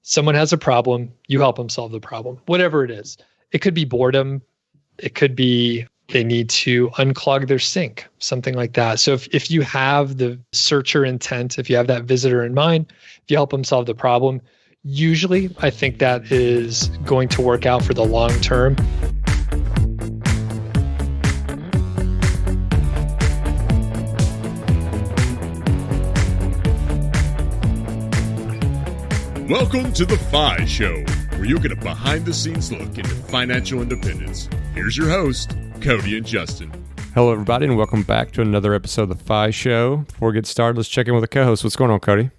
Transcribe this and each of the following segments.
Someone has a problem, you help them solve the problem, whatever it is. It could be boredom. It could be they need to unclog their sink, something like that. So if you have the searcher intent, if you have that visitor in mind, if you help them solve the problem, usually I think that is going to work out for the long term. Welcome to The FI Show, where you'll get a behind-the-scenes look into financial independence. Here's your host, Cody and Justin. Hello, everybody, and welcome back to another episode of The FI Show. Before we get started, let's check in with the co-host. What's going on, Cody?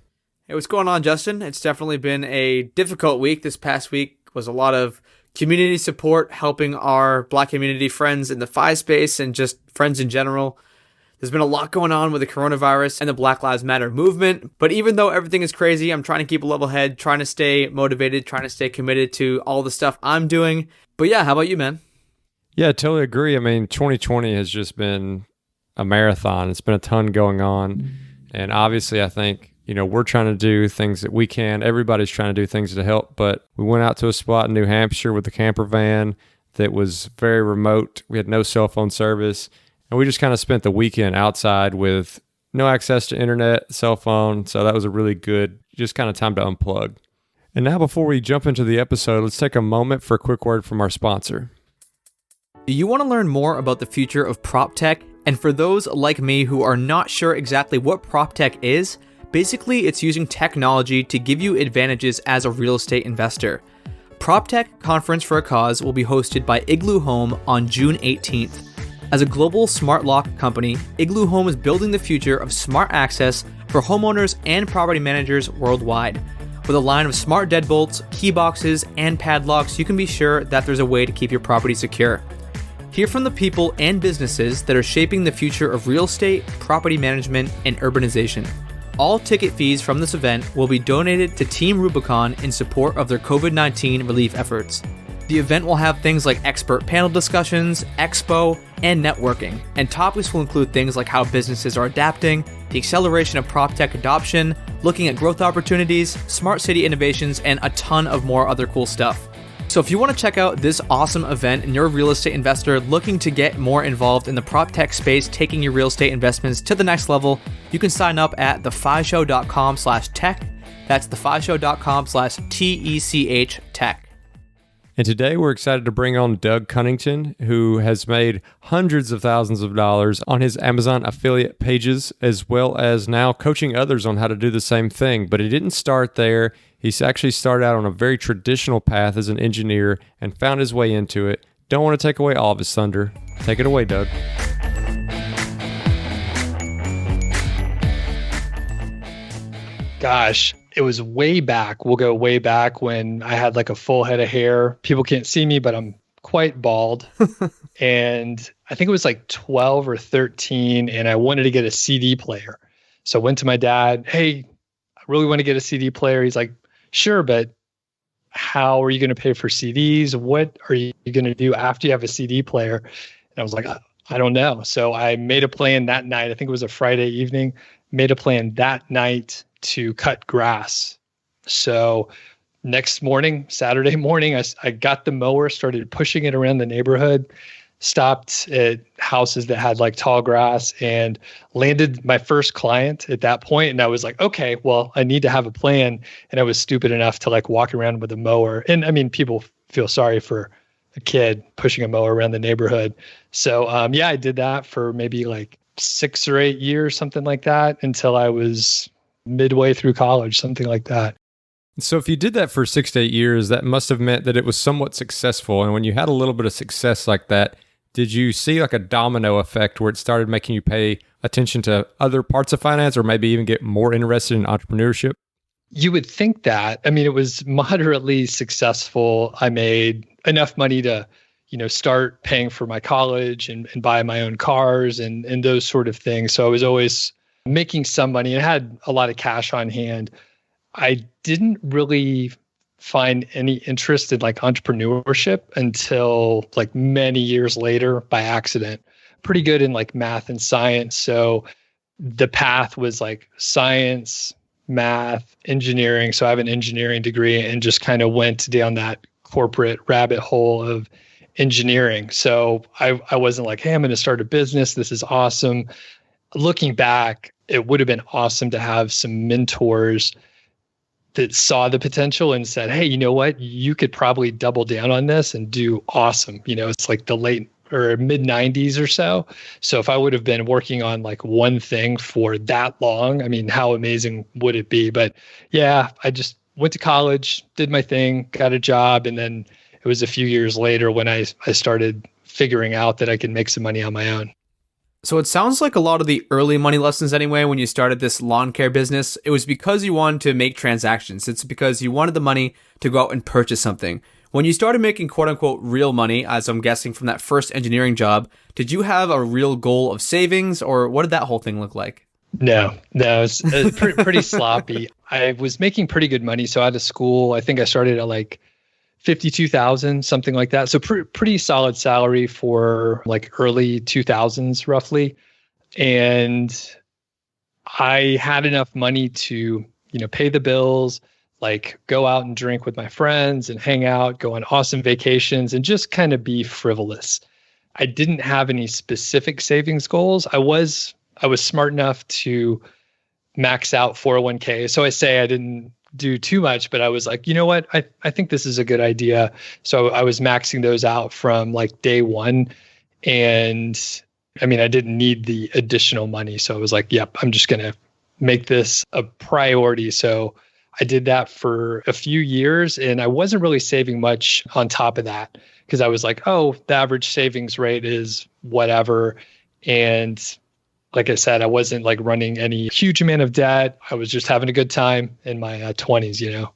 Hey, what's going on, Justin? It's definitely been a difficult week. This past week was a lot of community support, helping our Black community friends in the FI space and just friends in general. There's been a lot going on with the coronavirus and the Black Lives Matter movement, but even though everything is crazy, I'm trying to keep a level head, trying to stay motivated, trying to stay committed to all the stuff I'm doing. But yeah, how about you, man? Yeah, I totally agree. I mean, 2020 has just been a marathon. It's been a ton going on. And obviously, I think, we're trying to do things that we can. Everybody's trying to do things to help. But we went out to a spot in New Hampshire with a camper van that was very remote. We had no cell phone service. And we just kind of spent the weekend outside with no access to internet, cell phone. So that was a really good, just kind of time to unplug. And now before we jump into the episode, let's take a moment for a quick word from our sponsor. Do you want to learn more about the future of prop tech? And for those like me who are not sure exactly what prop tech is, basically it's using technology to give you advantages as a real estate investor. Prop Tech Conference for a Cause will be hosted by Igloo Home on June 18th. As a global smart lock company, Igloo Home is building the future of smart access for homeowners and property managers worldwide. With a line of smart deadbolts, key boxes, and padlocks, you can be sure that there's a way to keep your property secure. Hear from the people and businesses that are shaping the future of real estate, property management, and urbanization. All ticket fees from this event will be donated to Team Rubicon in support of their COVID-19 relief efforts. The event will have things like expert panel discussions, expo, and networking, and topics will include things like how businesses are adapting, the acceleration of prop tech adoption, looking at growth opportunities, smart city innovations, and a ton of more other cool stuff. So if you want to check out this awesome event and you're a real estate investor looking to get more involved in the prop tech space, taking your real estate investments to the next level, you can sign up at thefishow.com/tech. That's thefishow.com/TECH-tech. And today we're excited to bring on Doug Cunnington, who has made hundreds of thousands of dollars on his Amazon affiliate pages, as well as now coaching others on how to do the same thing. But he didn't start there. He's actually started out on a very traditional path as an engineer and found his way into it. Don't want to take away all of his thunder. Take it away, Doug. Gosh, it was way back. We'll go way back when I had like a full head of hair. People can't see me, but I'm quite bald. And I think it was like 12 or 13, and I wanted to get a CD player. So I went to my dad, hey, I really want to get a CD player. He's like, sure, but how are you going to pay for CDs? What are you going to do after you have a CD player? And I was like, I don't know. So I made a plan that night. I think it was a Friday evening. Made a plan that night to cut grass. So next morning, Saturday morning, I got the mower, started pushing it around the neighborhood, stopped at houses that had like tall grass, and landed my first client at that point. And I was like, okay, well, I need to have a plan. And I was stupid enough to like walk around with a mower. And I mean, people feel sorry for a kid pushing a mower around the neighborhood. So yeah, I did that for maybe like 6 or 8 years, something like that, until I was midway through college, something like that. So if you did that for 6 to 8 years, that must have meant that it was somewhat successful. And when you had a little bit of success like that, did you see like a domino effect where it started making you pay attention to other parts of finance or maybe even get more interested in entrepreneurship? You would think that. I mean, it was moderately successful. I made enough money to, start paying for my college and buy my own cars and those sort of things. So I was always making some money and had a lot of cash on hand. I didn't really find any interest in like entrepreneurship until like many years later by accident. Pretty good in like math and science. So the path was like science, math, engineering. So I have an engineering degree and just kind of went down that corporate rabbit hole of engineering. So I wasn't like, hey, I'm going to start a business. This is awesome. Looking back, it would have been awesome to have some mentors that saw the potential and said, hey, you know what? You could probably double down on this and do awesome. It's like the late or mid 90s or so. So if I would have been working on like one thing for that long, I mean, how amazing would it be? But yeah, I just went to college, did my thing, got a job. And then it was a few years later when I started figuring out that I could make some money on my own. So it sounds like a lot of the early money lessons anyway, when you started this lawn care business, it was because you wanted to make transactions. It's because you wanted the money to go out and purchase something. When you started making quote unquote real money, as I'm guessing from that first engineering job, did you have a real goal of savings, or what did that whole thing look like? No, it's pretty sloppy. I was making pretty good money. So out of school, I think I started at like 52,000, something like that. So pretty solid salary for like early 2000s roughly. And I had enough money to, pay the bills, like go out and drink with my friends and hang out, go on awesome vacations and just kind of be frivolous. I didn't have any specific savings goals. I was smart enough to max out 401k. So I say I didn't do too much, but I was like, you know what? I think this is a good idea. So I was maxing those out from like day one. And I mean, I didn't need the additional money. So I was like, yep, I'm just going to make this a priority. So I did that for a few years and I wasn't really saving much on top of that because I was like, oh, the average savings rate is whatever. And like I said, I wasn't like running any huge amount of debt. I was just having a good time in my 20s,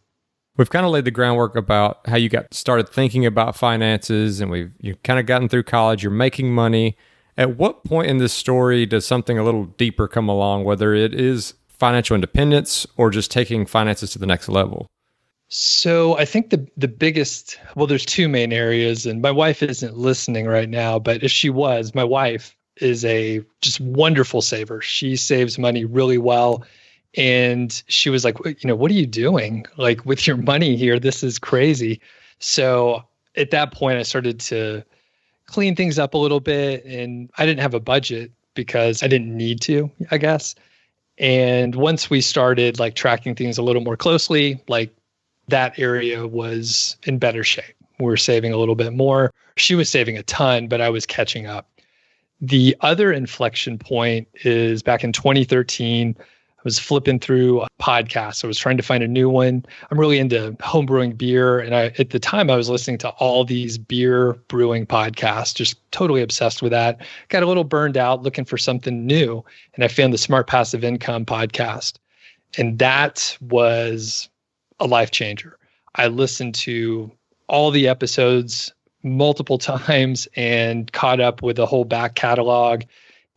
We've kind of laid the groundwork about how you got started thinking about finances and you've kind of gotten through college, you're making money. At what point in this story does something a little deeper come along, whether it is financial independence or just taking finances to the next level? So I think the biggest, well, there's two main areas, and my wife isn't listening right now, but if she was, my wife is a just wonderful saver. She saves money really well. And she was like, what are you doing? Like with your money here, this is crazy. So at that point, I started to clean things up a little bit, and I didn't have a budget because I didn't need to, I guess. And once we started like tracking things a little more closely, like that area was in better shape. We were saving a little bit more. She was saving a ton, but I was catching up. The other inflection point is back in 2013. I was flipping through podcasts. I was trying to find a new one. I'm really into homebrewing beer. And at the time I was listening to all these beer brewing podcasts, just totally obsessed with that. Got a little burned out looking for something new. And I found the Smart Passive Income podcast. And that was a life changer. I listened to all the episodes multiple times and caught up with the whole back catalog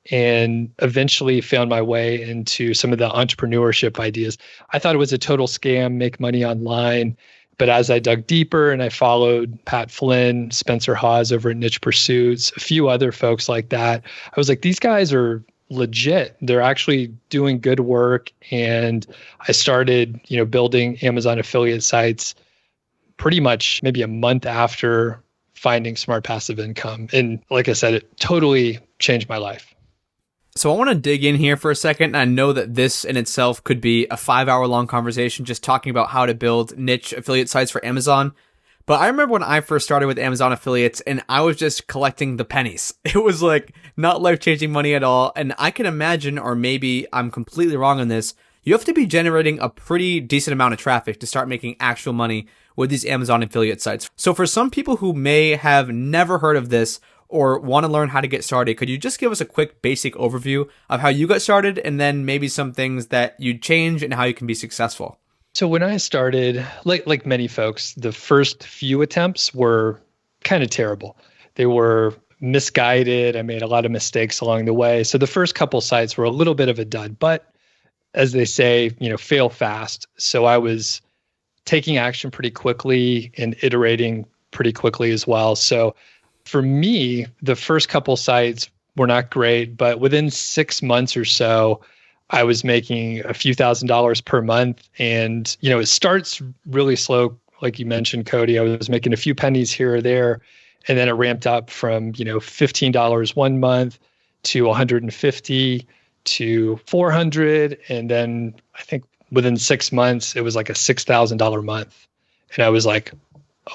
and eventually found my way into some of the entrepreneurship ideas. I thought it was a total scam, make money online. But as I dug deeper and I followed Pat Flynn, Spencer Hawes over at Niche Pursuits, a few other folks like that, I was like, these guys are legit. They're actually doing good work. And I started, building Amazon affiliate sites pretty much maybe a month after finding Smart Passive Income. And like I said, it totally changed my life. So I want to dig in here for a second. I know that this in itself could be a 5-hour long conversation just talking about how to build niche affiliate sites for Amazon. But I remember when I first started with Amazon affiliates and I was just collecting the pennies. It was like not life-changing money at all. And I can imagine, or maybe I'm completely wrong on this, you have to be generating a pretty decent amount of traffic to start making actual money with these Amazon affiliate sites. So for some people who may have never heard of this or want to learn how to get started, could you just give us a quick basic overview of how you got started and then maybe some things that you'd change and how you can be successful? So when I started, like many folks, the first few attempts were kind of terrible. They were misguided. I made a lot of mistakes along the way. So the first couple sites were a little bit of a dud, but as they say, fail fast. So I was taking action pretty quickly and iterating pretty quickly as well. So for me, the first couple sites were not great, but within 6 months or so, I was making a few $1,000s per month. And, it starts really slow. Like you mentioned, Cody, I was making a few pennies here or there. And then it ramped up from, $15 one month to 150 to 400. And then I think within 6 months, it was like a $6,000 month. And I was like,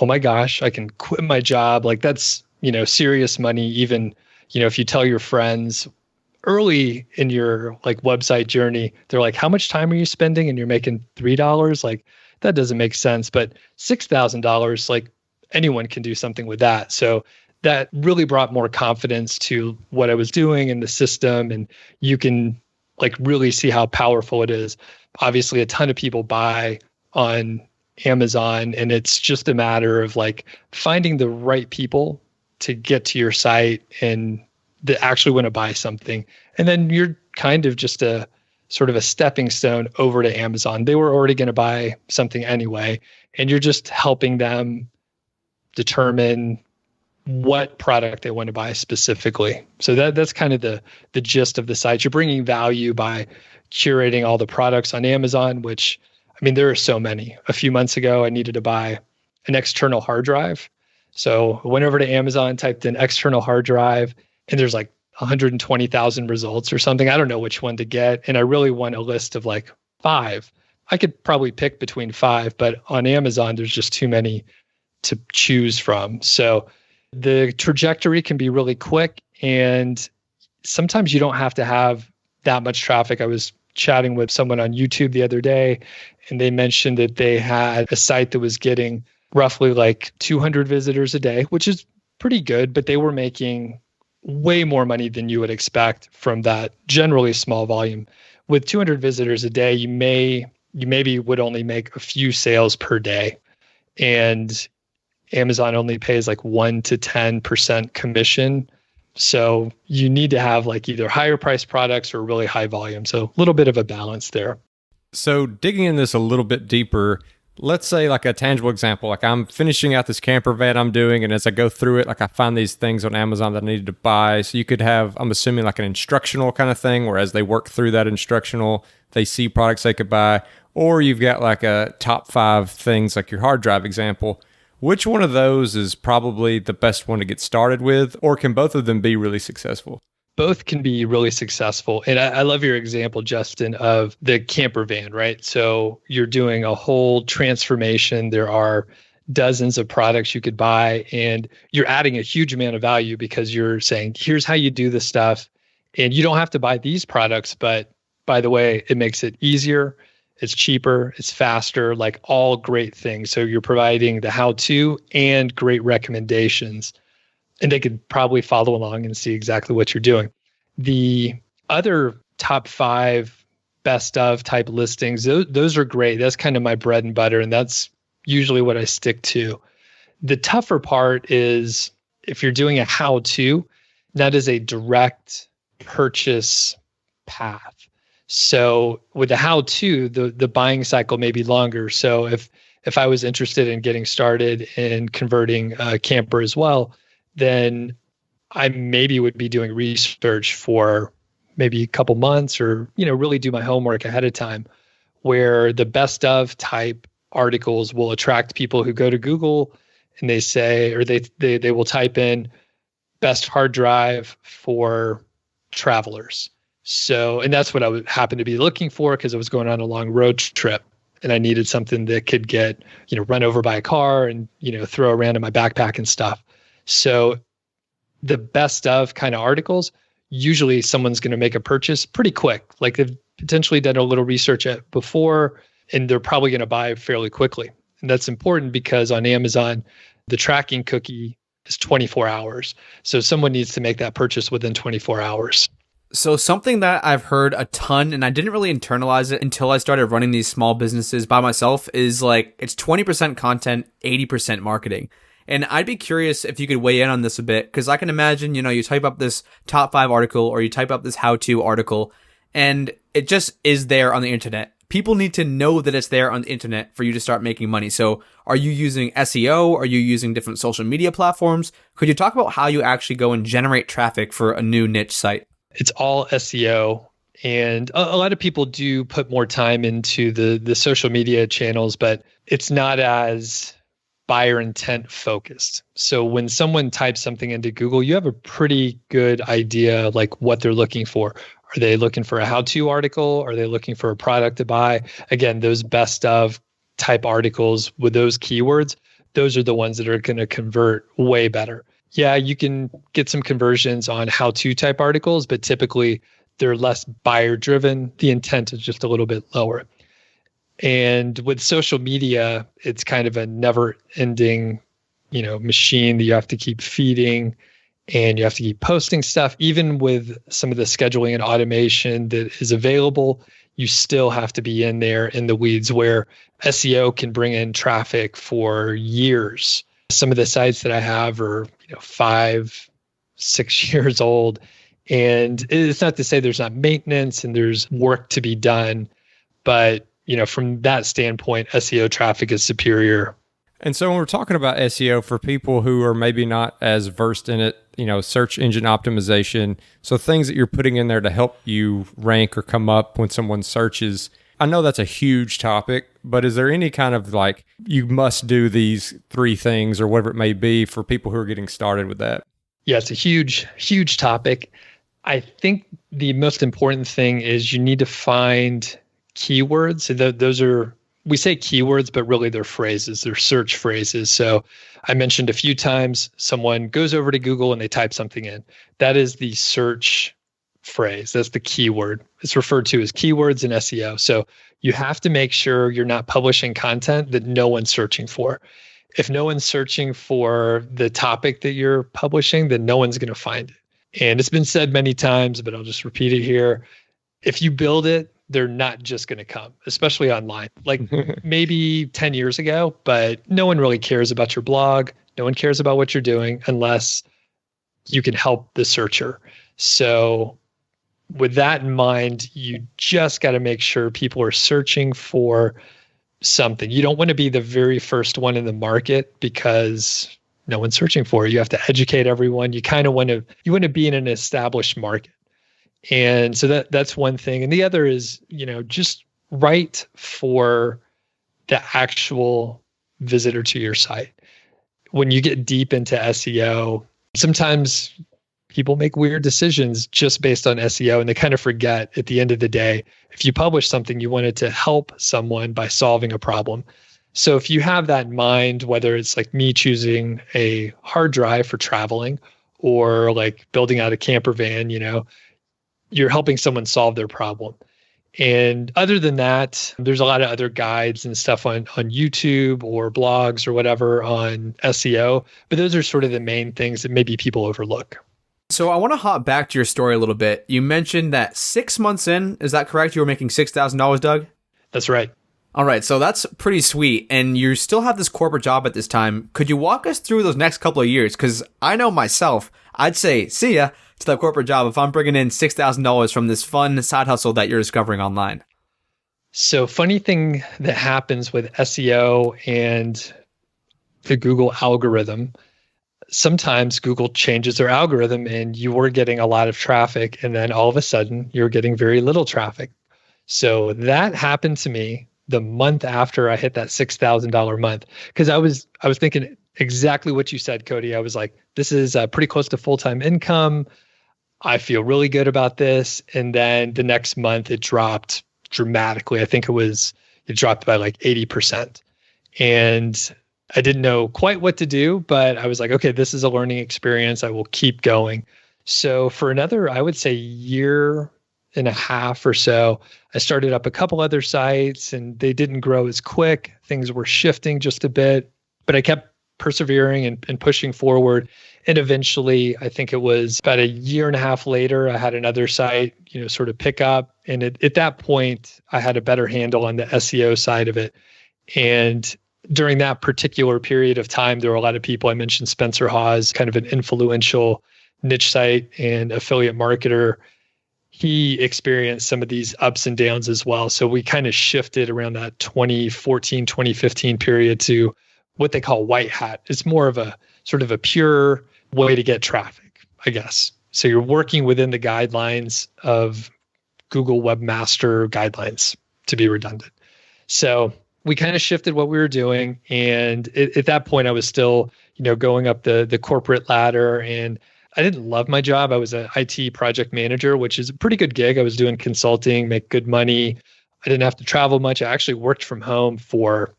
oh my gosh, I can quit my job. Like that's, serious money. Even, if you tell your friends early in your like website journey, they're like, how much time are you spending? And you're making $3. Like that doesn't make sense. But $6,000, like anyone can do something with that. So that really brought more confidence to what I was doing in the system. And you can like really see how powerful it is. Obviously, a ton of people buy on Amazon, and it's just a matter of like finding the right people to get to your site and that actually want to buy something. And then you're kind of just a sort of a stepping stone over to Amazon. They were already going to buy something anyway, and you're just helping them determine what product they want to buy specifically. So that's kind of the gist of the site. You're bringing value by curating all the products on Amazon, which, I mean, there are so many. A few months ago, I needed to buy an external hard drive. So I went over to Amazon, typed in external hard drive, and there's like 120,000 results or something. I don't know which one to get. And I really want a list of like 5. I could probably pick between 5, but on Amazon, there's just too many to choose from. So the trajectory can be really quick, and sometimes you don't have to have that much traffic. I was chatting with someone on YouTube the other day, and they mentioned that they had a site that was getting roughly like 200 visitors a day, which is pretty good, but they were making way more money than you would expect from that generally small volume. With 200 visitors a day, you maybe would only make a few sales per day. And Amazon only pays like 1 to 10% commission. So you need to have like either higher priced products or really high volume. So a little bit of a balance there. So digging in this a little bit deeper, let's say like a tangible example, like I'm finishing out this camper van I'm doing, and as I go through it, like I find these things on Amazon that I needed to buy. So you could have, I'm assuming like an instructional kind of thing, where as they work through that instructional, they see products they could buy, or you've got like a top 5 things like your hard drive example. Which one of those is probably the best one to get started with, or can both of them be really successful? Both can be really successful. And I love your example, Justin, of the camper van, right? So you're doing a whole transformation. There are dozens of products you could buy, and you're adding a huge amount of value because you're saying, here's how you do this stuff. And you don't have to buy these products, but by the way, it makes it easier. It's cheaper, it's faster, like all great things. So you're providing the how-to and great recommendations, and they could probably follow along and see exactly what you're doing. The other top 5 best of type listings, those are great. That's kind of my bread and butter, and that's usually what I stick to. The tougher part is if you're doing a how-to, that is a direct purchase path. So with the how-to, the buying cycle may be longer. So if I was interested in getting started in converting a camper as well, then I maybe would be doing research for maybe a couple months, or really do my homework ahead of time, where the best of type articles will attract people who go to Google and they say, or they will type in best hard drive for travelers. So, and that's what I would happen to be looking for, because I was going on a long road trip and I needed something that could get, run over by a car and, throw around in my backpack and stuff. So the best of kind of articles, usually someone's going to make a purchase pretty quick. Like they've potentially done a little research before, and they're probably going to buy fairly quickly. And that's important because on Amazon, the tracking cookie is 24 hours. So someone needs to make that purchase within 24 hours. So something that I've heard a ton, and I didn't really internalize it until I started running these small businesses by myself, is like it's 20% content, 80% marketing. And I'd be curious if you could weigh in on this a bit, because I can imagine, you type up this top 5 article, or you type up this how-to article, and it just is there on the internet. People need to know that it's there on the internet for you to start making money. So are you using SEO? Are you using different social media platforms? Could you talk about how you actually go and generate traffic for a new niche site? It's all SEO. And a lot of people do put more time into the social media channels, but it's not as buyer intent focused. So when someone types something into Google, you have a pretty good idea like what they're looking for. Are they looking for a how-to article? Are they looking for a product to buy? Again, those best of type articles with those keywords, those are the ones that are going to convert way better. Yeah, you can get some conversions on how-to type articles, but typically they're less buyer driven. The intent is just a little bit lower. And with social media, it's kind of a never ending, machine that you have to keep feeding and you have to keep posting stuff. Even with some of the scheduling and automation that is available, you still have to be in there in the weeds where SEO can bring in traffic for years. Some of the sites that I have are, 5, 6 years old. And it's not to say there's not maintenance and there's work to be done, but from that standpoint, SEO traffic is superior. And so when we're talking about SEO for people who are maybe not as versed in it, search engine optimization, so things that you're putting in there to help you rank or come up when someone searches, I know that's a huge topic, but is there any kind of like, you must do these 3 things or whatever it may be for people who are getting started with that? Yeah, it's a huge, huge topic. I think the most important thing is you need to find keywords. So those are, we say keywords, but really they're phrases, they're search phrases. So I mentioned a few times, someone goes over to Google and they type something in. That is the search phrase. That's the keyword. It's referred to as keywords in SEO. So you have to make sure you're not publishing content that no one's searching for. If no one's searching for the topic that you're publishing, then no one's going to find it. And it's been said many times, but I'll just repeat it here. If you build it, they're not just going to come, especially online. Like maybe 10 years ago, but no one really cares about your blog. No one cares about what you're doing unless you can help the searcher. So with that in mind, you just got to make sure people are searching for something. You don't want to be the very first one in the market because no one's searching for it. You have to educate everyone. You kind of want to be in an established market. And so that's one thing. And the other is, just write for the actual visitor to your site. When you get deep into SEO, sometimes people make weird decisions just based on SEO, and they kind of forget at the end of the day, if you publish something, you want it to help someone by solving a problem. So if you have that in mind, whether it's like me choosing a hard drive for traveling or like building out a camper van, you're helping someone solve their problem. And other than that, there's a lot of other guides and stuff on YouTube or blogs or whatever on SEO, but those are sort of the main things that maybe people overlook. So I want to hop back to your story a little bit. You mentioned that 6 months in, is that correct? You were making $6,000, Doug? That's right. All right, so that's pretty sweet. And you still have this corporate job at this time. Could you walk us through those next couple of years? Because I know myself, I'd say, see ya to that corporate job if I'm bringing in $6,000 from this fun side hustle that you're discovering online. So funny thing that happens with SEO and the Google algorithm, sometimes Google changes their algorithm and you were getting a lot of traffic and then all of a sudden you're getting very little traffic. So that happened to me the month after I hit that $6,000 month, because I was thinking exactly what you said, Cody. I was like, this is pretty close to full-time income. I feel really good about this. And then the next month it dropped dramatically. I think it dropped by like 80%. And I didn't know quite what to do, but I was like, okay, this is a learning experience. I will keep going. So for another, I would say year and a half or so, I started up a couple other sites and they didn't grow as quick. Things were shifting just a bit, but I kept persevering and pushing forward. And eventually, I think it was about a year and a half later, I had another site, sort of pick up. And at that point, I had a better handle on the SEO side of it. And during that particular period of time, there were a lot of people. I mentioned Spencer Hawes, kind of an influential niche site and affiliate marketer. He experienced some of these ups and downs as well. So we kind of shifted around that 2014, 2015 period to what they call white hat. It's more of a sort of a pure way to get traffic, I guess. So you're working within the guidelines of Google Webmaster Guidelines, to be redundant. So we kind of shifted what we were doing. And at that point, I was still, going up the corporate ladder, and I didn't love my job. I was an IT project manager, which is a pretty good gig. I was doing consulting, make good money. I didn't have to travel much. I actually worked from home for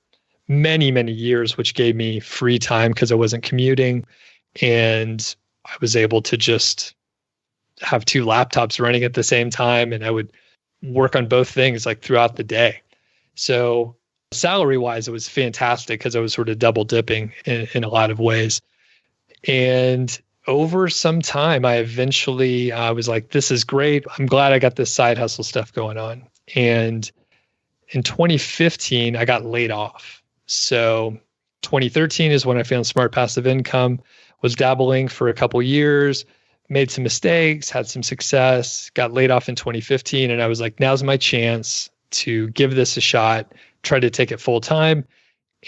many, many years, which gave me free time because I wasn't commuting. And I was able to just have 2 laptops running at the same time, and I would work on both things like throughout the day. So salary wise, it was fantastic because I was sort of double dipping in a lot of ways. And over some time, I eventually was like, this is great. I'm glad I got this side hustle stuff going on. And in 2015, I got laid off. So 2013 is when I found smart passive income, was dabbling for a couple years, made some mistakes, had some success, got laid off in 2015. And I was like, now's my chance to give this a shot, try to take it full time.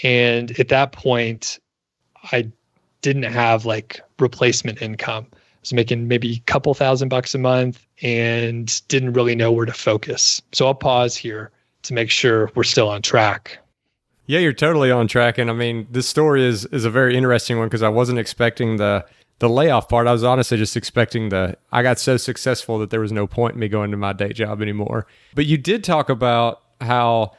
And at that point, I didn't have like replacement income. I was making maybe a couple $1,000 a month and didn't really know where to focus. So I'll pause here to make sure we're still on track. Yeah, you're totally on track. And I mean, this story is a very interesting one because I wasn't expecting the layoff part. I was honestly just expecting I got so successful that there was no point in me going to my day job anymore. But you did talk about how,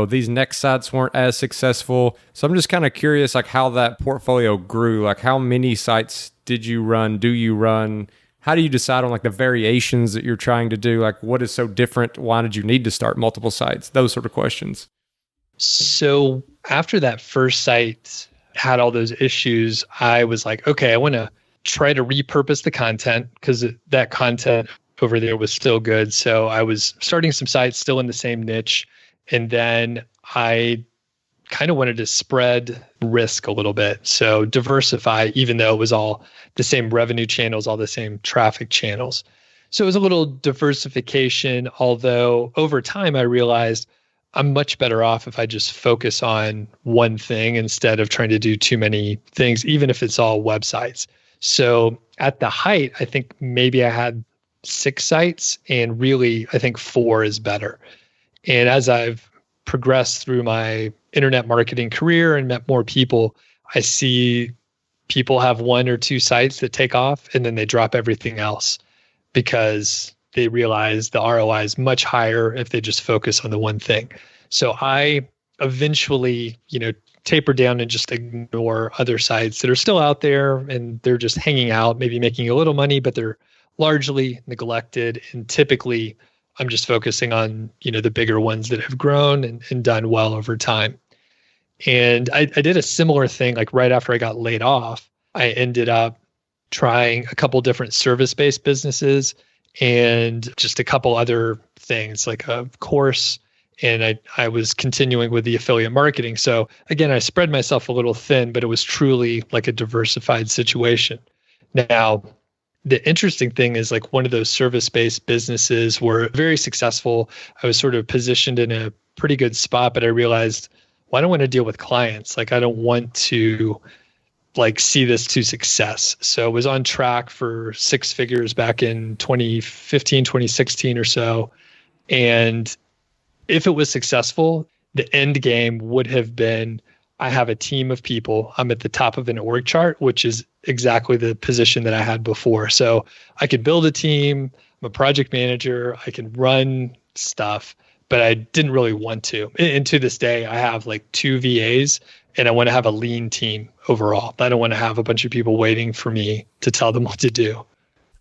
these next sites weren't as successful. So I'm just kind of curious, like how that portfolio grew, like how many sites did you run? Do you run? How do you decide on like the variations that you're trying to do? Like what is so different? Why did you need to start multiple sites? Those sort of questions. So after that first site had all those issues, I was like, okay, I want to try to repurpose the content because that content over there was still good. So I was starting some sites still in the same niche. And then I kind of wanted to spread risk a little bit. So diversify, even though it was all the same revenue channels, all the same traffic channels. So it was a little diversification, although over time I realized I'm much better off if I just focus on one thing instead of trying to do too many things, even if it's all websites. So at the height, I think maybe I had 6 sites, and really I think 4 is better. And as I've progressed through my internet marketing career and met more people, I see people have 1 or 2 sites that take off and then they drop everything else because they realize the ROI is much higher if they just focus on the one thing. So I eventually, taper down and just ignore other sites that are still out there and they're just hanging out, maybe making a little money, but they're largely neglected. And typically I'm just focusing on, the bigger ones that have grown and done well over time. And I did a similar thing, like right after I got laid off, I ended up trying a couple different service-based businesses and just a couple other things like a course. And I was continuing with the affiliate marketing. So again, I spread myself a little thin, but it was truly like a diversified situation. Now, the interesting thing is like one of those service-based businesses were very successful. I was sort of positioned in a pretty good spot, but I realized, well, I don't want to deal with clients. Like I don't want to see this to success. So I was on track for 6 figures back in 2015, 2016 or so. And if it was successful, the end game would have been, I have a team of people. I'm at the top of an org chart, which is exactly the position that I had before. So I could build a team. I'm a project manager. I can run stuff, but I didn't really want to. And to this day, I have like 2 VAs and I want to have a lean team overall. I don't want to have a bunch of people waiting for me to tell them what to do.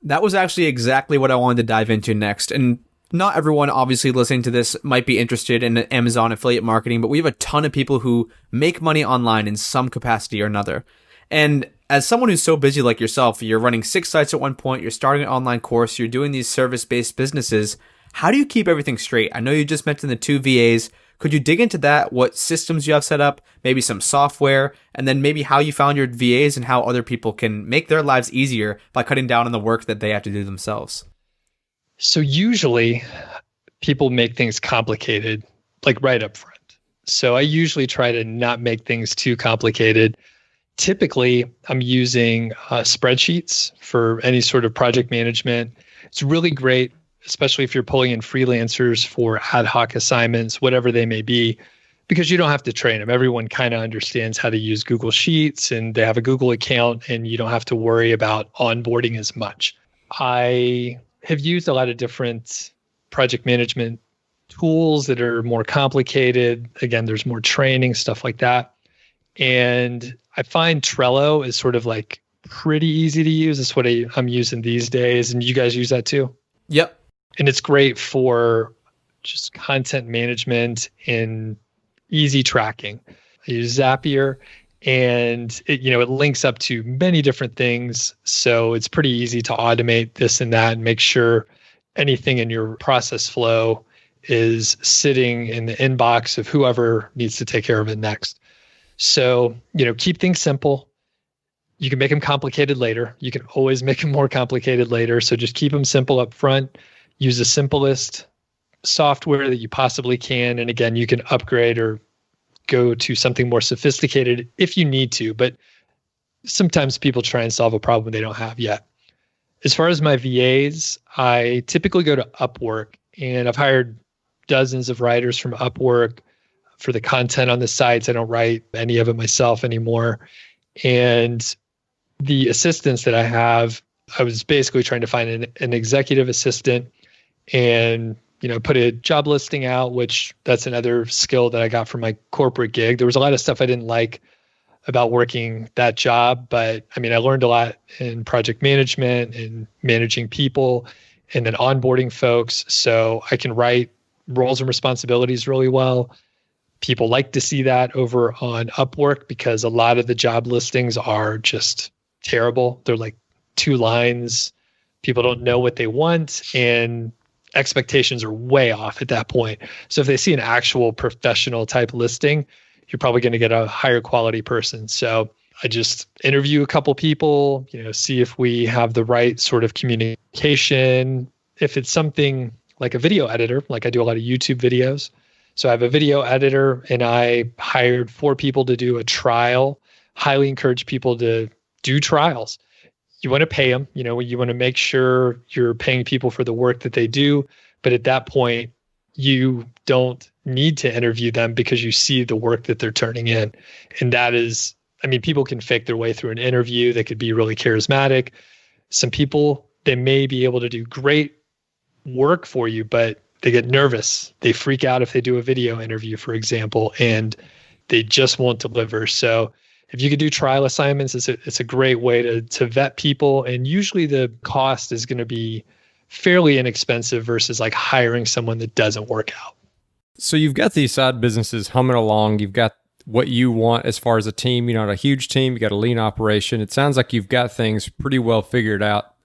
That was actually exactly what I wanted to dive into next. And not everyone obviously listening to this might be interested in Amazon affiliate marketing, but we have a ton of people who make money online in some capacity or another. And as someone who's so busy like yourself, you're running 6 sites at one point, you're starting an online course, you're doing these service-based businesses. How do you keep everything straight? I know you just mentioned the 2 VAs. Could you dig into that? What systems you have set up, maybe some software, and then maybe how you found your VAs and how other people can make their lives easier by cutting down on the work that they have to do themselves? So usually people make things complicated, like right up front. So I usually try to not make things too complicated. Typically, I'm using spreadsheets for any sort of project management. It's really great especially if you're pulling in freelancers for ad hoc assignments, whatever they may be, because you don't have to train them. Everyone kind of understands how to use Google Sheets and they have a Google account, and you don't have to worry about onboarding as much. I have used a lot of different project management tools that are more complicated. Again, there's more training, stuff like that. And I find Trello is sort of like pretty easy to use. That's what I'm using these days. And you guys use that too? Yep. And it's great for just content management and easy tracking. I use Zapier, and it links up to many different things. So it's pretty easy to automate this and that and make sure anything in your process flow is sitting in the inbox of whoever needs to take care of it next. So, keep things simple. You can make them complicated later. You can always make them more complicated later. So just keep them simple up front. Use the simplest software that you possibly can. And again, you can upgrade or go to something more sophisticated if you need to. But sometimes people try and solve a problem they don't have yet. As far as my VAs, I typically go to Upwork, and I've hired dozens of writers from Upwork for the content on the sites. I don't write any of it myself anymore. And the assistants that I have, I was basically trying to find an executive assistant and, put a job listing out, which that's another skill that I got from my corporate gig. There was a lot of stuff I didn't like about working that job, but I learned a lot in project management and managing people and then onboarding folks. So I can write roles and responsibilities really well. People like to see that over on Upwork because a lot of the job listings are just terrible. They're like 2 lines. People don't know what they want, and expectations are way off at that point. So if they see an actual professional type listing, you're probably going to get a higher quality person. So I just interview a couple people, see if we have the right sort of communication. If it's something like a video editor, like I do a lot of YouTube videos. So I have a video editor, and I hired 4 people to do a trial. Highly encourage people to do trials. You want to pay them, you want to make sure you're paying people for the work that they do. But at that point, you don't need to interview them because you see the work that they're turning in. And that is, people can fake their way through an interview. They could be really charismatic. Some people, they may be able to do great work for you, but they get nervous. They freak out if they do a video interview, for example, and they just won't deliver. So if you could do trial assignments, it's a great way to vet people. And usually the cost is going to be fairly inexpensive versus like hiring someone that doesn't work out. So you've got these side businesses humming along. You've got what you want as far as a team. You're not a huge team. You got a lean operation. It sounds like you've got things pretty well figured out.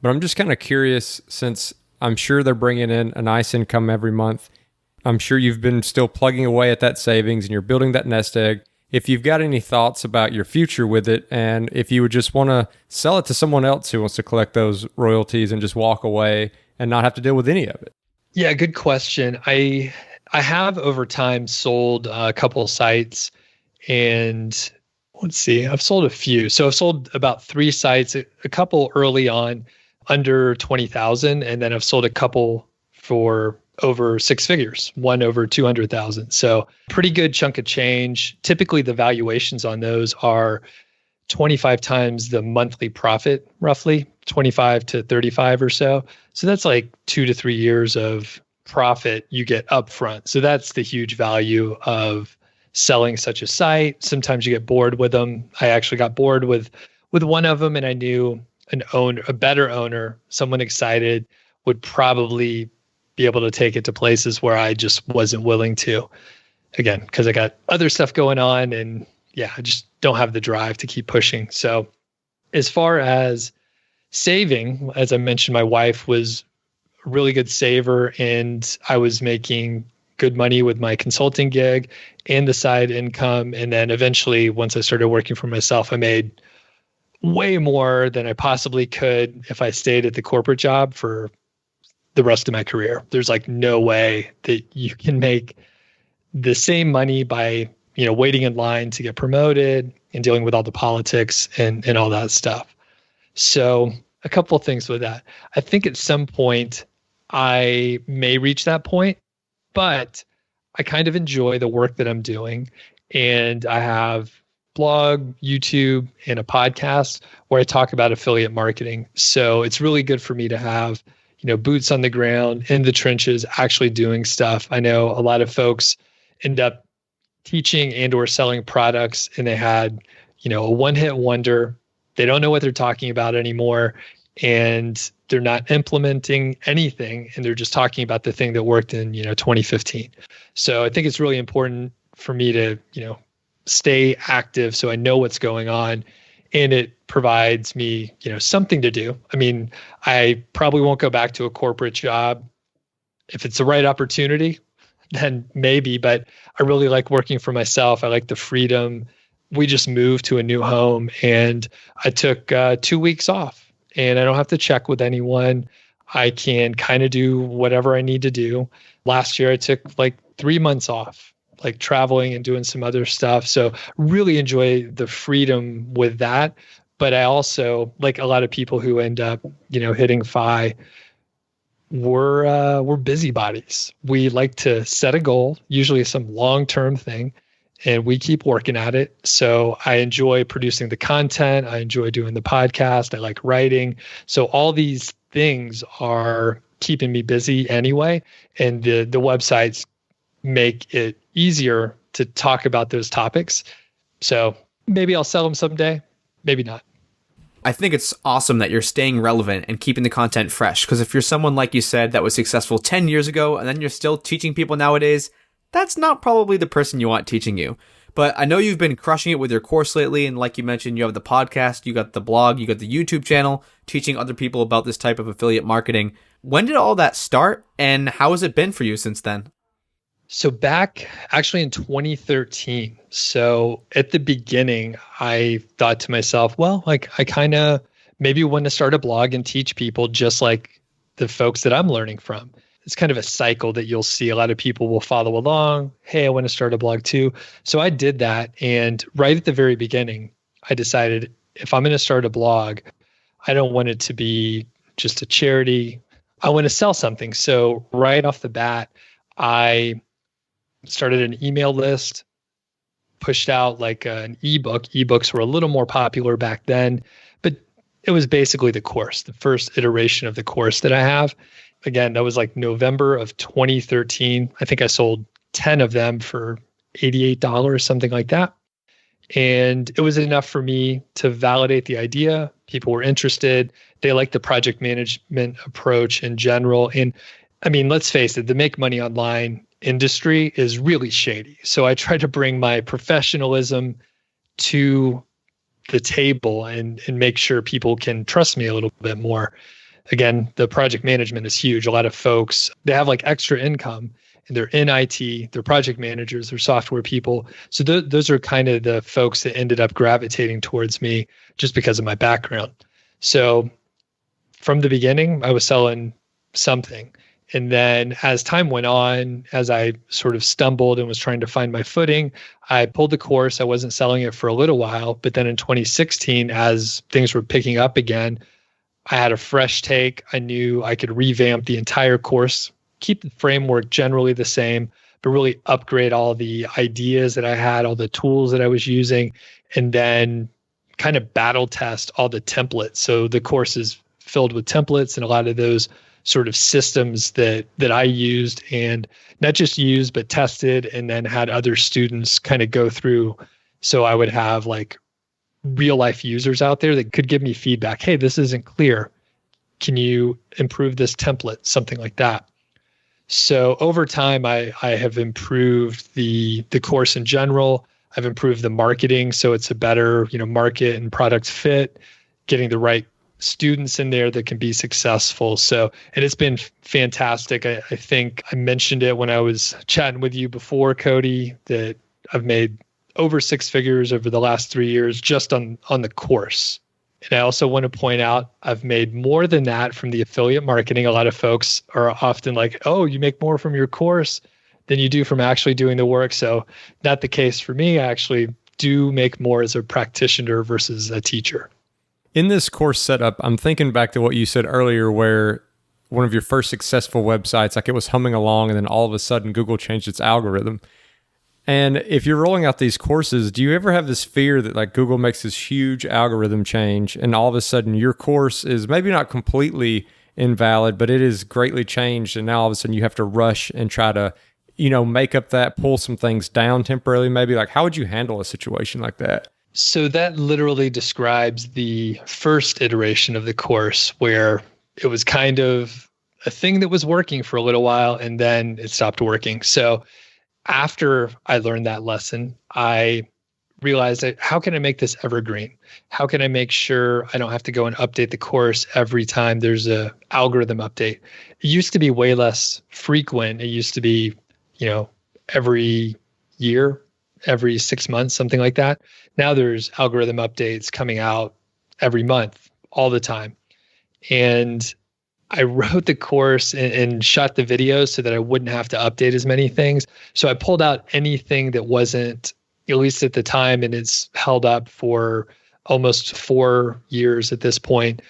But I'm just kind of curious, since I'm sure they're bringing in a nice income every month. I'm sure you've been still plugging away at that savings and you're building that nest egg. If you've got any thoughts about your future with it, and if you would just want to sell it to someone else who wants to collect those royalties and just walk away and not have to deal with any of it. Yeah, good question. I have over time sold a couple of sites, and let's see, I've sold a few. So I've sold about 3 sites, a couple early on under 20,000, and then I've sold a couple for over 6 figures, one over 200,000. So pretty good chunk of change. Typically the valuations on those are 25 times the monthly profit, roughly 25 to 35 or so. So that's like 2 to 3 years of profit you get upfront. So that's the huge value of selling such a site. Sometimes you get bored with them. I actually got bored with one of them, and I knew a better owner, someone excited, would probably be able to take it to places where I just wasn't willing to. Again, because I got other stuff going on, and I just don't have the drive to keep pushing. So as far as saving, as I mentioned, my wife was a really good saver, and I was making good money with my consulting gig and the side income. And then eventually, once I started working for myself, I made way more than I possibly could if I stayed at the corporate job for the rest of my career. There's like no way that you can make the same money by, waiting in line to get promoted and dealing with all the politics and all that stuff. So a couple of things with that. I think at some point I may reach that point, but I kind of enjoy the work that I'm doing. And I have blog, YouTube, and a podcast where I talk about affiliate marketing. So it's really good for me to have, boots on the ground in the trenches, actually doing stuff. I know a lot of folks end up teaching and or selling products and they had, a one-hit wonder. They don't know what they're talking about anymore and they're not implementing anything and they're just talking about the thing that worked in, 2015. So I think it's really important for me to, stay active so I know what's going on and it provides me, something to do. I mean, I probably won't go back to a corporate job. If it's the right opportunity, then maybe, but I really like working for myself. I like the freedom. We just moved to a new home and I took 2 weeks off and I don't have to check with anyone. I can kind of do whatever I need to do. Last year, I took like 3 months off, like traveling and doing some other stuff. So really enjoy the freedom with that. But I also, like a lot of people who end up, hitting FI, we're busybodies. We like to set a goal, usually some long-term thing, and we keep working at it. So I enjoy producing the content. I enjoy doing the podcast. I like writing. So all these things are keeping me busy anyway. And the websites make it easier to talk about those topics. So maybe I'll sell them someday, maybe not. I think it's awesome that you're staying relevant and keeping the content fresh. Because if you're someone, like you said, that was successful 10 years ago, and then you're still teaching people nowadays, that's not probably the person you want teaching you. But I know you've been crushing it with your course lately. And like you mentioned, you have the podcast, you got the blog, you got the YouTube channel, teaching other people about this type of affiliate marketing. When did all that start? And how has it been for you since then? So back actually in 2013. So at the beginning, I thought to myself, well, like I kind of maybe want to start a blog and teach people just like the folks that I'm learning from. It's kind of a cycle that you'll see. A lot of people will follow along. Hey, I want to start a blog too. So I did that. And right at the very beginning, I decided if I'm going to start a blog, I don't want it to be just a charity. I want to sell something. So right off the bat, I started an email list, pushed out like an ebook. Ebooks were a little more popular back then, but it was basically the course, the first iteration of the course that I have. Again, that was like November of 2013. I think I sold 10 of them for $88, something like that. And it was enough for me to validate the idea. People were interested. They liked the project management approach in general. And I mean, let's face it, the make money online industry is really shady. So I try to bring my professionalism to the table and make sure people can trust me a little bit more. Again, the project management is huge. A lot of folks, they have like extra income and they're in IT, they're project managers, they're software people. So those are kind of the folks that ended up gravitating towards me just because of my background. So from the beginning, I was selling something. And then as time went on, as I sort of stumbled and was trying to find my footing, I pulled the course. I wasn't selling it for a little while. But then in 2016, as things were picking up again, I had a fresh take. I knew I could revamp the entire course, keep the framework generally the same, but really upgrade all the ideas that I had, all the tools that I was using, and then kind of battle test all the templates. So the course is filled with templates and a lot of those sort of systems that I used, and not just used, but tested, and then had other students kind of go through. So I would have like real life users out there that could give me feedback. Hey, this isn't clear. Can you improve this template? Something like that. So over time, I have improved the course in general. I've improved the marketing. So it's a better, market and product fit, getting the right students in there that can be successful. So, and it's been fantastic. I think I mentioned it when I was chatting with you before, Cody, that I've made over 6 figures over the last 3 years just on the course. And I also want to point out, I've made more than that from the affiliate marketing. A lot of folks are often like, oh, you make more from your course than you do from actually doing the work. So not the case for me. I actually do make more as a practitioner versus a teacher. In this course setup, I'm thinking back to what you said earlier, where one of your first successful websites, like it was humming along and then all of a sudden Google changed its algorithm. And if you're rolling out these courses, do you ever have this fear that like Google makes this huge algorithm change and all of a sudden your course is maybe not completely invalid, but it is greatly changed, and now all of a sudden you have to rush and try to, make up that, pull some things down temporarily maybe? Like, how would you handle a situation like that? So that literally describes the first iteration of the course, where it was kind of a thing that was working for a little while and then it stopped working. So after I learned that lesson, I realized that how can I make this evergreen? How can I make sure I don't have to go and update the course every time there's a algorithm update? It used to be way less frequent. It used to be, every year, every 6 months, something like that. Now there's algorithm updates coming out every month, all the time. And I wrote the course and shot the videos so that I wouldn't have to update as many things. So I pulled out anything that wasn't, at least at the time, and it's held up for almost 4 years at this point,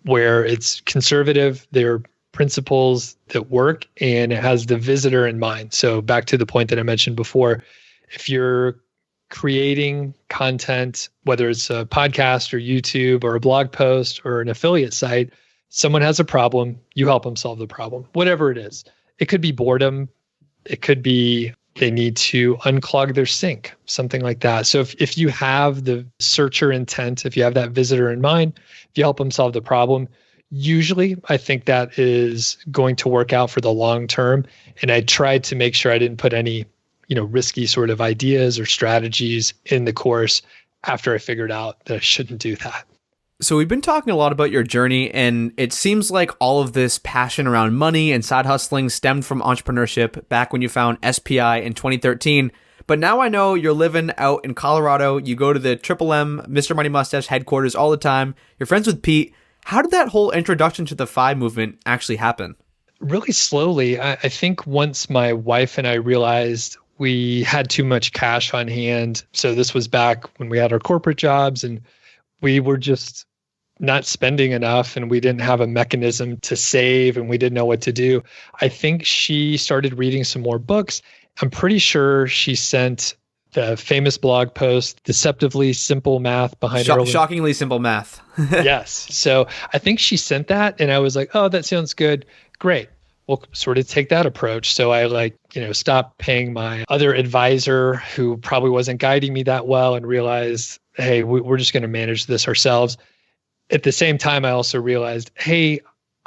where it's conservative, there are principles that work, and it has the visitor in mind. So back to the point that I mentioned before, if you're creating content, whether it's a podcast or YouTube or a blog post or an affiliate site, someone has a problem, you help them solve the problem, whatever it is. It could be boredom. It could be they need to unclog their sink, something like that. So if you have the searcher intent, if you have that visitor in mind, if you help them solve the problem, usually I think that is going to work out for the long term. And I tried to make sure I didn't put any, risky sort of ideas or strategies in the course after I figured out that I shouldn't do that. So we've been talking a lot about your journey, and it seems like all of this passion around money and side hustling stemmed from entrepreneurship back when you found SPI in 2013. But now I know you're living out in Colorado. You go to the Triple M Mr. Money Mustache headquarters all the time. You're friends with Pete. How did that whole introduction to the FI movement actually happen? Really slowly. I think once my wife and I realized we had too much cash on hand. So this was back when we had our corporate jobs and we were just not spending enough and we didn't have a mechanism to save and we didn't know what to do. I think she started reading some more books. I'm pretty sure she sent the famous blog post, Deceptively Simple Math Behind Shockingly Simple Math. Yes. So I think she sent that and I was like, oh, that sounds good. Great. We'll sort of take that approach. So I stopped paying my other advisor who probably wasn't guiding me that well and realized, hey, we're just going to manage this ourselves. At the same time, I also realized, hey,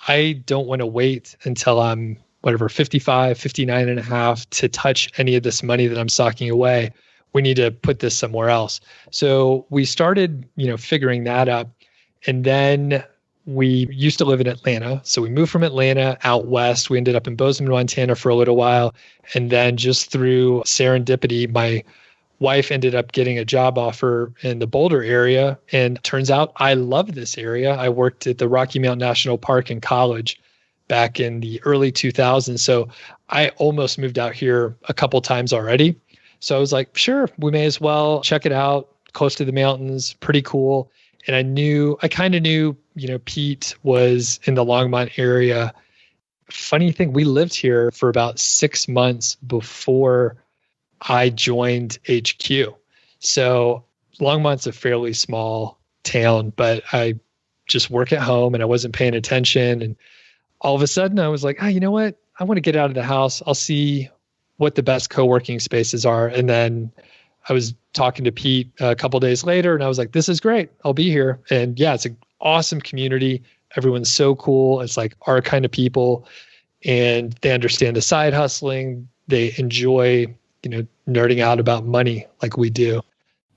I don't want to wait until I'm 55, 59 and a half to touch any of this money that I'm stocking away. We need to put this somewhere else. So we started, figuring that up. And then we used to live in Atlanta. So we moved from Atlanta out west. We ended up in Bozeman, Montana for a little while. And then just through serendipity, my wife ended up getting a job offer in the Boulder area. And turns out I love this area. I worked at the Rocky Mountain National Park in college back in the early 2000s. So I almost moved out here a couple times already. So I was like, sure, we may as well check it out. Close to the mountains, pretty cool. And I kind of knew, Pete was in the Longmont area. Funny thing, we lived here for about 6 months before I joined HQ. So Longmont's a fairly small town, but I just work at home and I wasn't paying attention. And all of a sudden I was like, you know what? I want to get out of the house. I'll see what the best co-working spaces are. And then I was talking to Pete a couple of days later and I was like, this is great. I'll be here. And yeah, it's an awesome community. Everyone's so cool. It's like our kind of people and they understand the side hustling. They enjoy, nerding out about money like we do.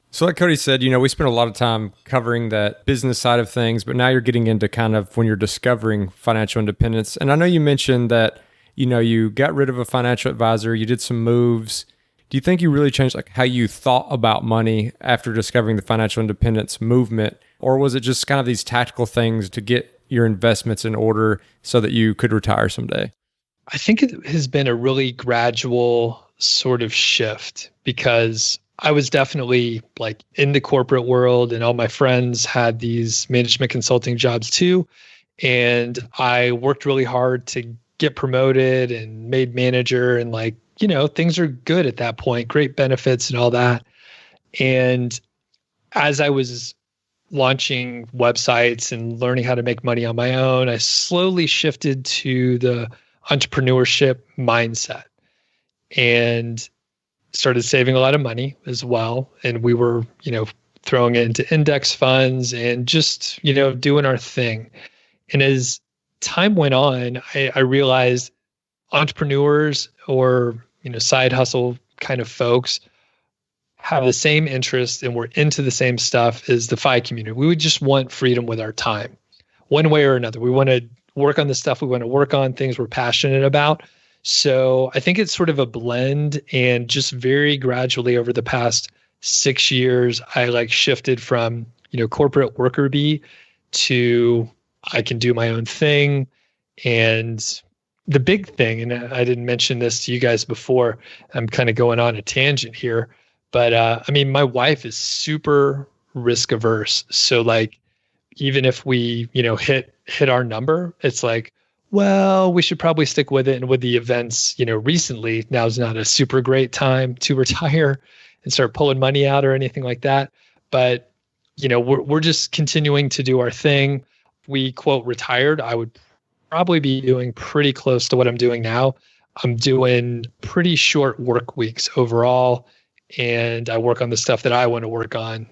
So like Cody said, we spent a lot of time covering that business side of things, but now you're getting into kind of when you're discovering financial independence. And I know you mentioned that, you got rid of a financial advisor, you did some moves. Do you think you really changed like how you thought about money after discovering the financial independence movement? Or was it just kind of these tactical things to get your investments in order so that you could retire someday? I think it has been a really gradual sort of shift because I was definitely like in the corporate world and all my friends had these management consulting jobs too. And I worked really hard to get promoted and made manager, and like, things are good at that point, great benefits and all that. And as I was launching websites and learning how to make money on my own, I slowly shifted to the entrepreneurship mindset and started saving a lot of money as well. And we were, throwing it into index funds and just, doing our thing. And as time went on, I realized entrepreneurs or, side hustle kind of folks have the same interest and we're into the same stuff as the FI community. We would just want freedom with our time, one way or another. We want to work on the stuff we want to work on, things we're passionate about. So I think it's sort of a blend, and just very gradually over the past 6 years, I shifted from, corporate worker bee to I can do my own thing. And the big thing, and I didn't mention this to you guys before, I'm kind of going on a tangent here, but my wife is super risk averse. So even if we, hit our number, it's like, well, we should probably stick with it. And with the events, recently, now's not a super great time to retire and start pulling money out or anything like that. But, we're just continuing to do our thing. We quote retired, I would probably be doing pretty close to what I'm doing now. I'm doing pretty short work weeks overall, and I work on the stuff that I want to work on.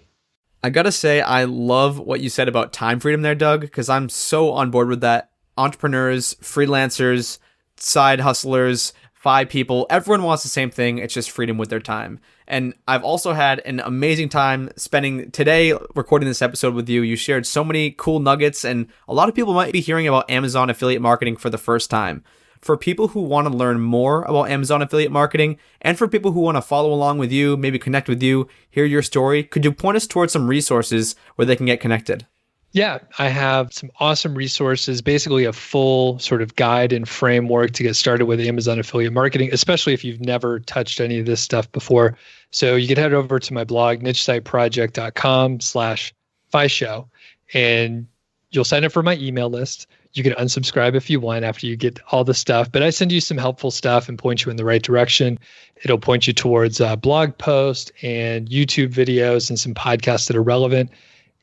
I gotta say, I love what you said about time freedom there, Doug, because I'm so on board with that. Entrepreneurs, freelancers, side hustlers, FI people, everyone wants the same thing. It's just freedom with their time. And I've also had an amazing time spending today recording this episode with you. You shared so many cool nuggets, and a lot of people might be hearing about Amazon affiliate marketing for the first time. For people who want to learn more about Amazon affiliate marketing, and for people who want to follow along with you, maybe connect with you, hear your story, could you point us towards some resources where they can get connected? Yeah, I have some awesome resources, basically a full sort of guide and framework to get started with Amazon affiliate marketing, especially if you've never touched any of this stuff before. So you can head over to my blog, nichesiteproject.com/FI show, and you'll sign up for my email list. You can unsubscribe if you want after you get all the stuff, but I send you some helpful stuff and point you in the right direction. It'll point you towards blog posts and YouTube videos and some podcasts that are relevant.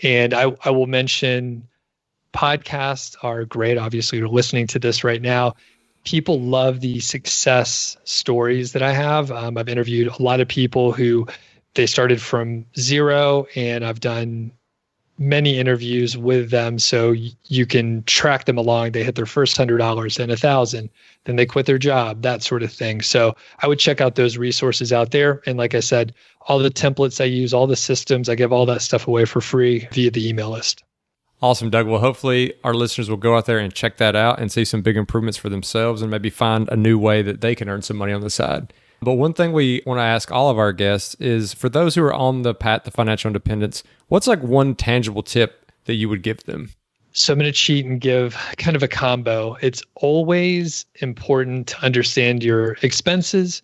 And I will mention podcasts are great. Obviously, you're listening to this right now. People love the success stories that I have. I've interviewed a lot of people who they started from zero, and I've done many interviews with them. So you can track them along. They hit their first $100, then $1,000, then they quit their job, that sort of thing. So I would check out those resources out there. And like I said, all the templates I use, all the systems, I give all that stuff away for free via the email list. Awesome, Doug. Well, hopefully our listeners will go out there and check that out and see some big improvements for themselves and maybe find a new way that they can earn some money on the side. But one thing we want to ask all of our guests is, for those who are on the path to financial independence, what's one tangible tip that you would give them? So I'm going to cheat and give kind of a combo. It's always important to understand your expenses.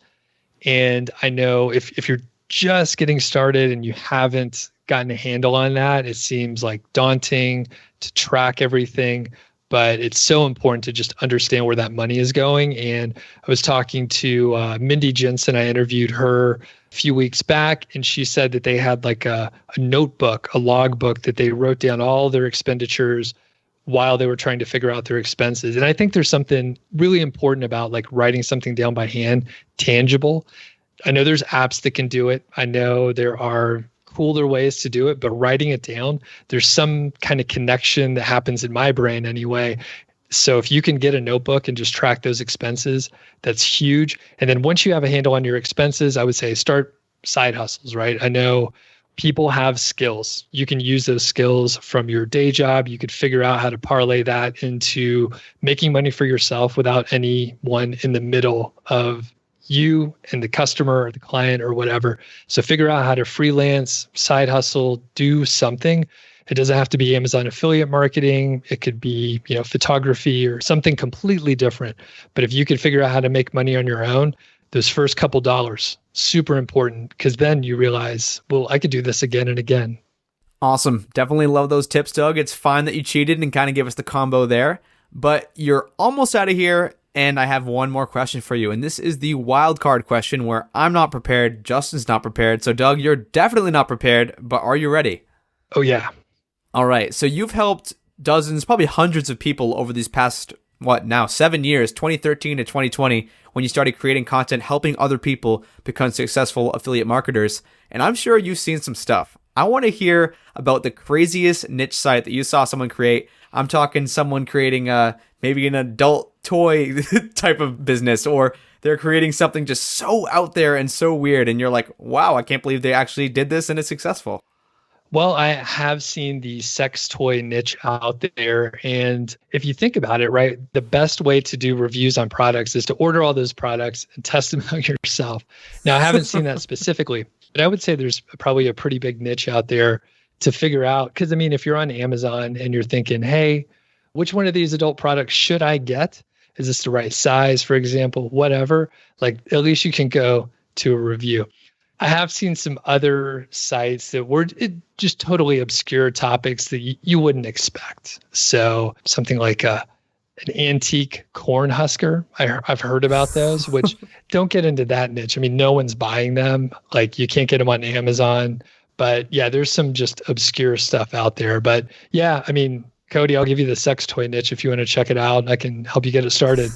And I know if you're just getting started and you haven't gotten a handle on that, it seems daunting to track everything. But it's so important to just understand where that money is going. And I was talking to Mindy Jensen. I interviewed her a few weeks back, and she said that they had a notebook, a logbook that they wrote down all their expenditures while they were trying to figure out their expenses. And I think there's something really important about writing something down by hand, tangible. I know there's apps that can do it. I know there are cooler ways to do it, but writing it down, there's some kind of connection that happens in my brain anyway. So if you can get a notebook and just track those expenses, that's huge. And then once you have a handle on your expenses, I would say start side hustles, right? I know people have skills. You can use those skills from your day job. You could figure out how to parlay that into making money for yourself without anyone in the middle of you and the customer or the client or whatever. So figure out how to freelance, side hustle, do something. It doesn't have to be Amazon affiliate marketing. It could be, photography or something completely different. But if you could figure out how to make money on your own, those first couple dollars, super important, because then you realize, well, I could do this again and again. Awesome. Definitely love those tips, Doug. It's fine that you cheated and kind of gave us the combo there, but you're almost out of here. And I have one more question for you. And this is the wild card question where I'm not prepared. Justin's not prepared. So Doug, you're definitely not prepared, but are you ready? Oh, yeah. All right. So you've helped dozens, probably hundreds of people over these past, 7 years, 2013 to 2020, when you started creating content, helping other people become successful affiliate marketers. And I'm sure you've seen some stuff. I want to hear about the craziest niche site that you saw someone create. I'm talking someone creating maybe an adult toy type of business, or they're creating something just so out there and so weird. And you're like, wow, I can't believe they actually did this and it's successful. Well, I have seen the sex toy niche out there. And if you think about it, right, the best way to do reviews on products is to order all those products and test them out yourself. Now, I haven't seen that specifically, but I would say there's probably a pretty big niche out there to figure out. Because, I mean, if you're on Amazon and you're thinking, hey, which one of these adult products should I get? Is this the right size, for example? Whatever. Like, at least you can go to a review. I have seen some other sites that were just totally obscure topics that you wouldn't expect. So something like an antique corn husker. I've heard about those, which don't get into that niche. I mean, no one's buying them. Like, you can't get them on Amazon. But yeah, there's some just obscure stuff out there. But yeah, I mean, Cody, I'll give you the sex toy niche if you want to check it out. I can help you get it started.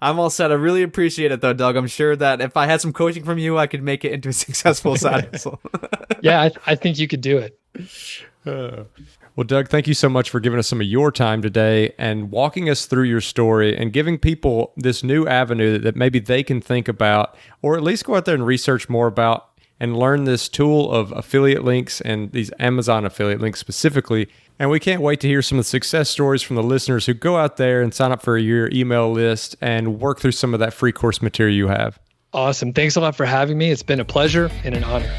I'm all set. I really appreciate it, though, Doug. I'm sure that if I had some coaching from you, I could make it into a successful side hustle. Yeah, I think you could do it. Well, Doug, thank you so much for giving us some of your time today and walking us through your story and giving people this new avenue that maybe they can think about, or at least go out there and research more about and learn this tool of affiliate links and these Amazon affiliate links specifically. And we can't wait to hear some of the success stories from the listeners who go out there and sign up for your email list and work through some of that free course material you have. Awesome. Thanks a lot for having me. It's been a pleasure and an honor.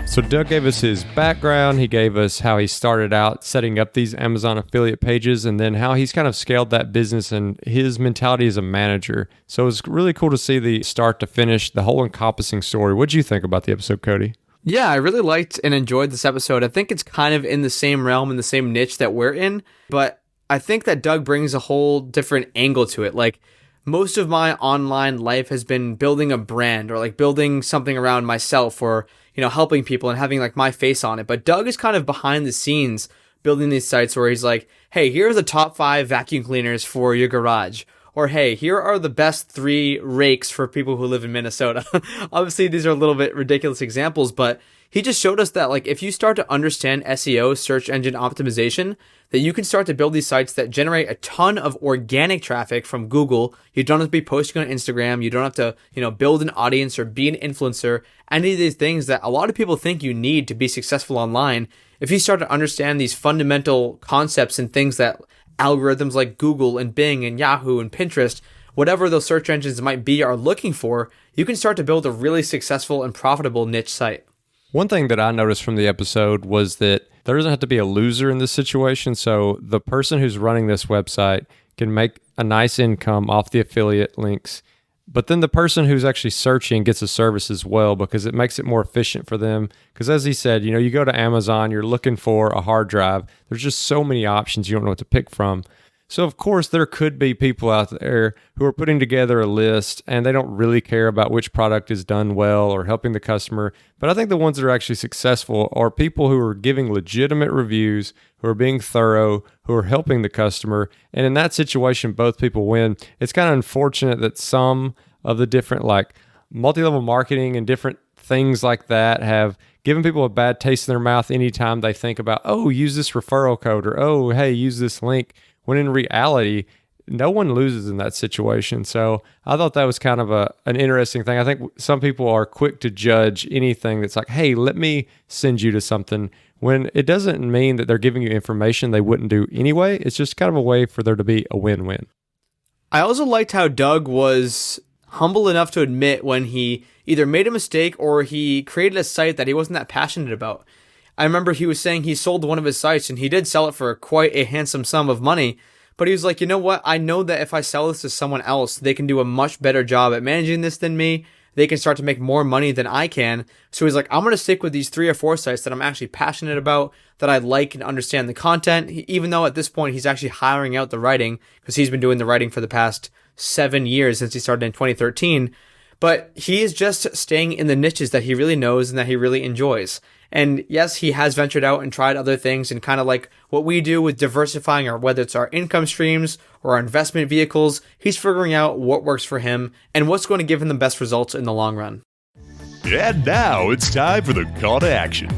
So Doug gave us his background. He gave us how he started out setting up these Amazon affiliate pages and then how he's kind of scaled that business and his mentality as a manager. So it was really cool to see the start to finish, the whole encompassing story. What did you think about the episode, Cody? Yeah, I really liked and enjoyed this episode. I think it's kind of in the same realm and the same niche that we're in, but I think that Doug brings a whole different angle to it. Like, most of my online life has been building a brand or like building something around myself or, helping people and having like my face on it. But Doug is kind of behind the scenes building these sites where he's like, hey, here are the top 5 vacuum cleaners for your garage. Or, hey, here are the best 3 rakes for people who live in Minnesota. Obviously, these are a little bit ridiculous examples, but he just showed us that, like, if you start to understand SEO, search engine optimization, that you can start to build these sites that generate a ton of organic traffic from Google. You don't have to be posting on Instagram. You don't have to, build an audience or be an influencer. Any of these things that a lot of people think you need to be successful online. If you start to understand these fundamental concepts and things that algorithms like Google and Bing and Yahoo and Pinterest, whatever those search engines might be, are looking for, you can start to build a really successful and profitable niche site. One thing that I noticed from the episode was that there doesn't have to be a loser in this situation. So the person who's running this website can make a nice income off the affiliate links, but then the person who's actually searching gets a service as well because it makes it more efficient for them. Because as he said, you go to Amazon, you're looking for a hard drive. There's just so many options you don't know what to pick from. So of course there could be people out there who are putting together a list and they don't really care about which product is done well or helping the customer. But I think the ones that are actually successful are people who are giving legitimate reviews, who are being thorough, who are helping the customer. And in that situation, both people win. It's kind of unfortunate that some of the different like multi-level marketing and different things like that have given people a bad taste in their mouth anytime they think about, oh, use this referral code, or oh, hey, use this link. When in reality, no one loses in that situation. So I thought that was kind of an interesting thing. I think some people are quick to judge anything that's like, hey, let me send you to something, when it doesn't mean that they're giving you information they wouldn't do anyway. It's just kind of a way for there to be a win-win. I also liked how Doug was humble enough to admit when he either made a mistake or he created a site that he wasn't that passionate about. I remember he was saying he sold one of his sites, and he did sell it for quite a handsome sum of money. But he was like, you know what? I know that if I sell this to someone else, they can do a much better job at managing this than me. they can start to make more money than I can. So he's like, I'm going to stick with these 3 or 4 sites that I'm actually passionate about, that I like and understand the content, even though at this point he's actually hiring out the writing, because he's been doing the writing for the past 7 years since he started in 2013. But he is just staying in the niches that he really knows and that he really enjoys. And yes, he has ventured out and tried other things, and kind of like what we do with diversifying, or whether it's our income streams or our investment vehicles, he's figuring out what works for him and what's going to give him the best results in the long run. And now it's time for the call to action.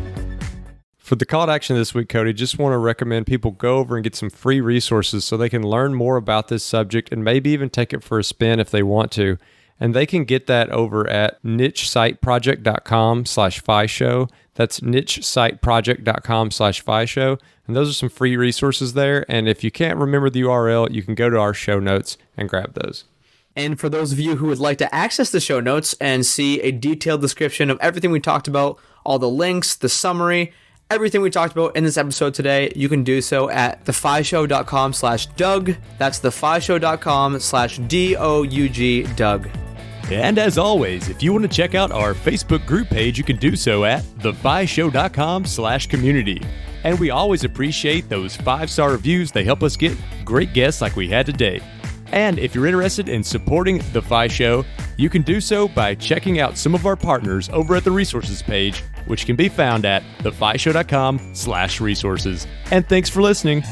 For the call to action this week, Cody, just want to recommend people go over and get some free resources so they can learn more about this subject and maybe even take it for a spin if they want to. And they can get that over at nichesiteproject.com/FIShow. That's nichesiteproject.com/FIShow. And those are some free resources there. And if you can't remember the URL, you can go to our show notes and grab those. And for those of you who would like to access the show notes and see a detailed description of everything we talked about, all the links, the summary, everything we talked about in this episode today, you can do so at thefishow.com/Doug. That's thefishow.com/DOUG Doug. And as always, if you want to check out our Facebook group page, you can do so at thefishow.com/community. And we always appreciate those 5-star reviews. They help us get great guests like we had today. And if you're interested in supporting The Fi Show, you can do so by checking out some of our partners over at the resources page, which can be found at thefishow.com/resources. And thanks for listening.